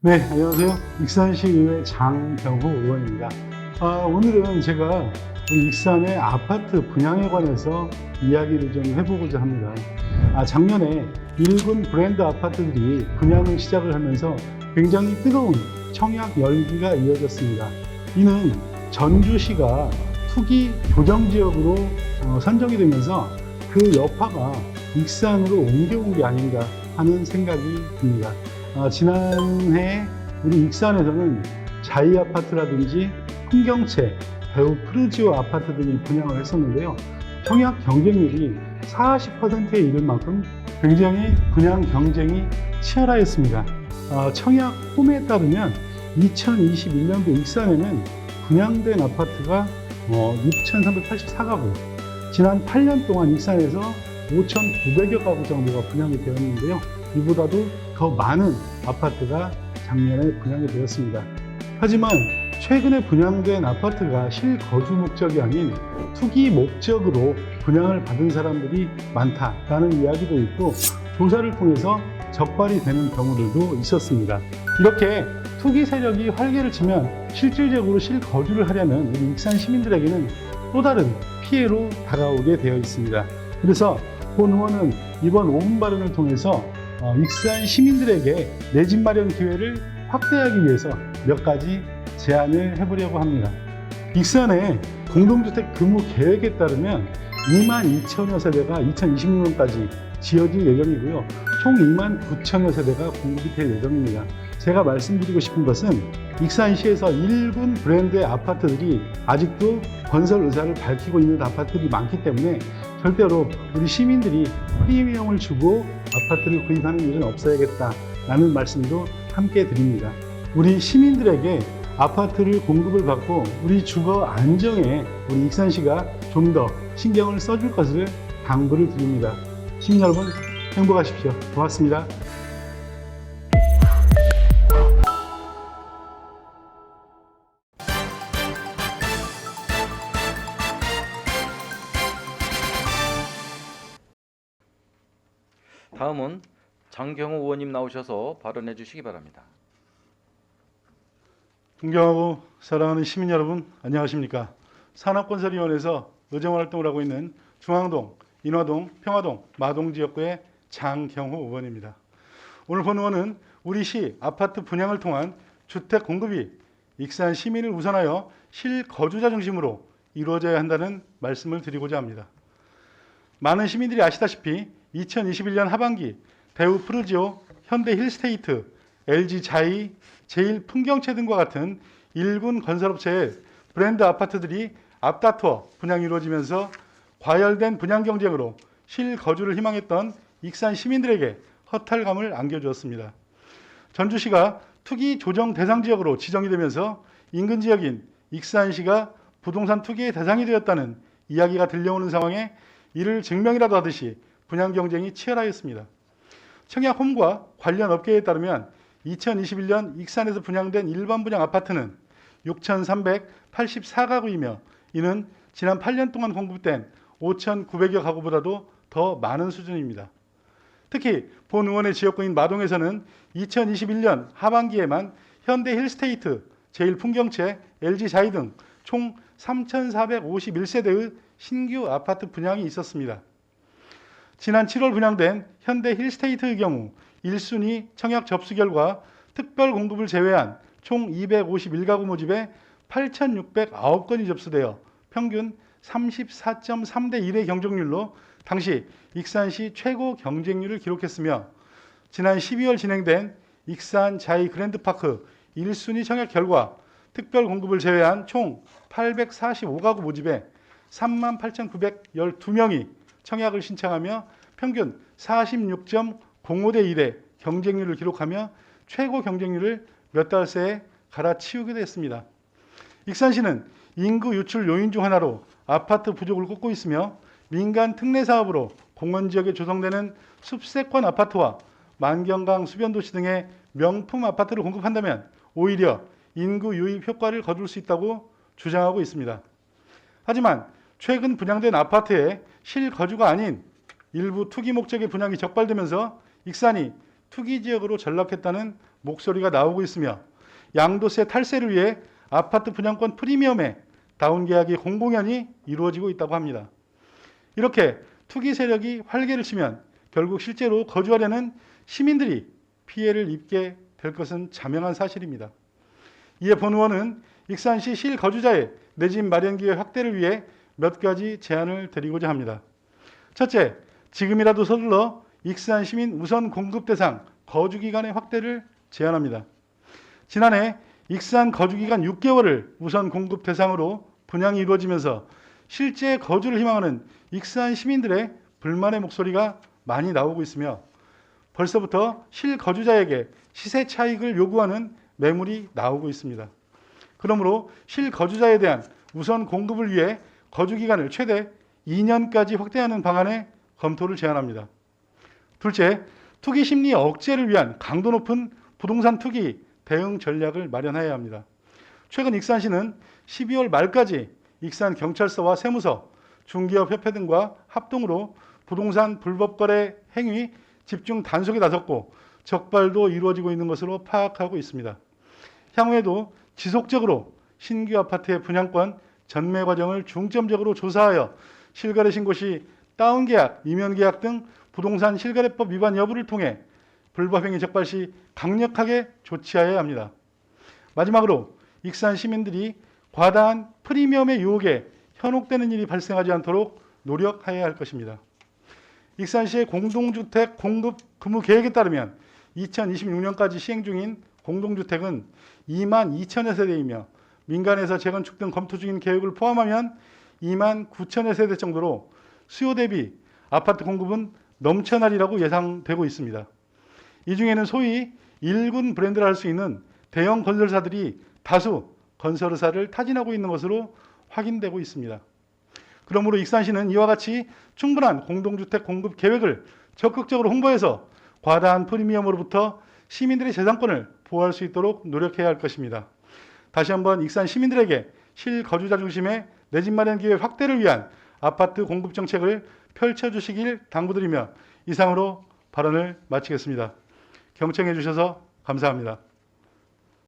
네, 안녕하세요. 익산시의회 장경호 의원입니다. 오늘은 제가 우리 익산의 아파트 분양에 관해서 이야기를 좀 해보고자 합니다. 작년에 일군 브랜드 아파트들이 분양을 시작을 하면서 굉장히 뜨거운 청약 열기가 이어졌습니다. 이는 전주시가 투기 조정지역으로 선정이 되면서 그 여파가 익산으로 옮겨온 게 아닌가 하는 생각이 듭니다. 지난해 우리 익산에서는 자이 아파트라든지 풍경채, 배우 프루지오 아파트 등이 분양을 했었는데요. 청약 경쟁률이 40%에 이를 만큼 굉장히 분양 경쟁이 치열하였습니다. 청약 홈에 따르면 2021년도 익산에는 분양된 아파트가 6,384가구, 지난 8년 동안 익산에서 5,900여 가구 정도가 분양이 되었는데요. 이보다도 더 많은 아파트가 작년에 분양이 되었습니다. 하지만 최근에 분양된 아파트가 실거주 목적이 아닌 투기 목적으로 분양을 받은 사람들이 많다라는 이야기도 있고, 조사를 통해서 적발이 되는 경우들도 있었습니다. 이렇게 투기 세력이 활개를 치면 실질적으로 실거주를 하려는 우리 익산 시민들에게는 또 다른 피해로 다가오게 되어 있습니다. 그래서 본 의원은 이번 5분 발언을 통해서 익산 시민들에게 내 집 마련 기회를 확대하기 위해서 몇 가지 제안을 해보려고 합니다. 익산의 공동주택 금무 계획에 따르면 22,000여 세대가 2026년까지 지어질 예정이고요. 총 29,000여 세대가 공급이 될 예정입니다. 제가 말씀드리고 싶은 것은 익산시에서 1군 브랜드의 아파트들이 아직도 건설 의사를 밝히고 있는 아파트들이 많기 때문에 절대로 우리 시민들이 프리미엄을 주고 아파트를 구입하는 일은 없어야겠다라는 말씀도 함께 드립니다. 우리 시민들에게 아파트를 공급을 받고 우리 주거 안정에 우리 익산시가 좀 더 신경을 써줄 것을 당부를 드립니다. 시민 여러분, 행복하십시오. 고맙습니다. 다음은 장경호 의원님 나오셔서 발언해 주시기 바랍니다. 존경하고 사랑하는 시민 여러분, 안녕하십니까. 산업건설위원회에서 의정활동을 하고 있는 중앙동, 인화동, 평화동, 마동 지역구의 장경호 의원입니다. 오늘 본 의원은 우리 시 아파트 분양을 통한 주택 공급이 익산 시민을 우선하여 실거주자 중심으로 이루어져야 한다는 말씀을 드리고자 합니다. 많은 시민들이 아시다시피 2021년 하반기 배우 프루지오, 현대 힐스테이트, LG 자이, 제일 풍경채 등과 같은 일군 건설업체의 브랜드 아파트들이 앞다투어 분양이 이루어지면서 과열된 분양 경쟁으로 실거주를 희망했던 익산 시민들에게 허탈감을 안겨주었습니다. 전주시가 투기 조정 대상 지역으로 지정이 되면서 인근 지역인 익산시가 부동산 투기의 대상이 되었다는 이야기가 들려오는 상황에 이를 증명이라도 하듯이 분양 경쟁이 치열하였습니다. 청약 홈과 관련 업계에 따르면 2021년 익산에서 분양된 일반 분양 아파트는 6,384가구이며 이는 지난 8년 동안 공급된 5,900여 가구보다도 더 많은 수준입니다. 특히 본 의원의 지역구인 마동에서는 2021년 하반기에만 현대 힐스테이트, 제일풍경채, LG 자이 등 총 3,451세대의 신규 아파트 분양이 있었습니다. 지난 7월 분양된 현대 힐스테이트의 경우 1순위 청약 접수 결과 특별 공급을 제외한 총 251가구 모집에 8,609건이 접수되어 평균 34.3대 1의 경쟁률로 당시 익산시 최고 경쟁률을 기록했으며, 지난 12월 진행된 익산 자이 그랜드파크 1순위 청약 결과 특별 공급을 제외한 총 845가구 모집에 38,912명이 청약을 신청하며 평균 46.05대 1의 경쟁률을 기록하며 최고 경쟁률을 몇 달 새에 갈아치우게 됐습니다. 익산시는 인구 유출 요인 중 하나로 아파트 부족을 꼽고 있으며 민간 특례 사업으로 공원 지역에 조성되는 숲세권 아파트와 만경강 수변도시 등의 명품 아파트를 공급한다면 오히려 인구 유입 효과를 거둘 수 있다고 주장하고 있습니다. 하지만 최근 분양된 아파트에 실거주가 아닌 일부 투기 목적의 분양이 적발되면서 익산이 투기 지역으로 전락했다는 목소리가 나오고 있으며 양도세 탈세를 위해 아파트 분양권 프리미엄의 다운 계약이 공공연히 이루어지고 있다고 합니다. 이렇게 투기 세력이 활개를 치면 결국 실제로 거주하려는 시민들이 피해를 입게 될 것은 자명한 사실입니다. 이에 본 의원은 익산시 실거주자의 내 집 마련 기회 확대를 위해 몇 가지 제안을 드리고자 합니다. 첫째, 지금이라도 서둘러 익산 시민 우선 공급 대상 거주기간의 확대를 제안합니다. 지난해 익산 거주기간 6개월을 우선 공급 대상으로 분양이 이루어지면서 실제 거주를 희망하는 익산 시민들의 불만의 목소리가 많이 나오고 있으며 벌써부터 실거주자에게 시세 차익을 요구하는 매물이 나오고 있습니다. 그러므로 실거주자에 대한 우선 공급을 위해 거주기간을 최대 2년까지 확대하는 방안의 검토를 제안합니다. 둘째, 투기 심리 억제를 위한 강도 높은 부동산 투기 대응 전략을 마련해야 합니다. 최근 익산시는 12월 말까지 익산경찰서와 세무서, 중개업협회 등과 합동으로 부동산 불법 거래 행위 집중 단속에 나섰고 적발도 이루어지고 있는 것으로 파악하고 있습니다. 향후에도 지속적으로 신규 아파트의 분양권 전매 과정을 중점적으로 조사하여 실거래 신고 시 다운계약, 이면계약 등 부동산 실거래법 위반 여부를 통해 불법행위 적발 시 강력하게 조치하여야 합니다. 마지막으로 익산 시민들이 과다한 프리미엄의 유혹에 현혹되는 일이 발생하지 않도록 노력해야 할 것입니다. 익산시의 공동주택 공급 근무 계획에 따르면 2026년까지 시행 중인 공동주택은 2만 2천여 세대이며 민간에서 재건축 등 검토 중인 계획을 포함하면 2만 9천여 세대 정도로 수요 대비 아파트 공급은 넘쳐나리라고 예상되고 있습니다. 이 중에는 소위 1군 브랜드를 할 수 있는 대형 건설사들이 다수 건설사를 타진하고 있는 것으로 확인되고 있습니다. 그러므로 익산시는 이와 같이 충분한 공동주택 공급 계획을 적극적으로 홍보해서 과다한 프리미엄으로부터 시민들의 재산권을 보호할 수 있도록 노력해야 할 것입니다. 다시 한번 익산 시민들에게 실거주자 중심의 내 집 마련 기회 확대를 위한 아파트 공급 정책을 펼쳐주시길 당부드리며 이상으로 발언을 마치겠습니다. 경청해 주셔서 감사합니다.